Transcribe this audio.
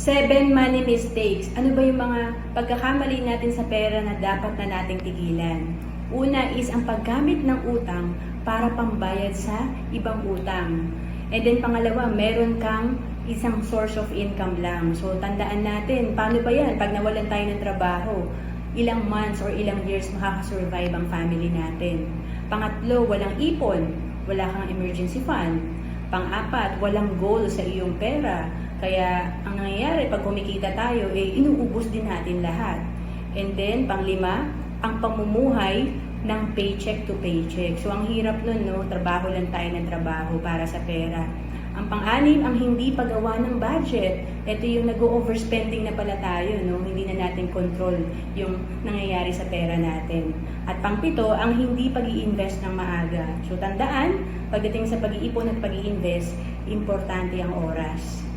7 money mistakes. Ano ba yung mga pagkakamali natin sa pera na dapat na nating tigilan? Una is ang paggamit ng utang para pambayad sa ibang utang. And then pangalawa, meron kang isang source of income lang. So tandaan natin, paano ba yan? Pag nawalan tayo ng trabaho, ilang months or ilang years makakasurvive ang family natin. Pangatlo, walang ipon, wala kang emergency fund. Pang-apat, walang goal sa iyong pera. Kaya ang nangyayari pag kumikita tayo, inuubos din natin lahat. And then, pang-lima, ang pamumuhay ng paycheck to paycheck. So, ang hirap nun, no? Trabaho lang tayo ng trabaho para sa pera. Ang pang-anim, ang hindi paggawa ng budget. Ito yung nag-overspending na pala tayo, no? Hindi na natin control yung nangyayari sa pera natin. At pang-pito, ang hindi pag-i-invest ng maaga. So, tandaan, pagdating sa pag-iipon at pag-i-invest, importante ang oras.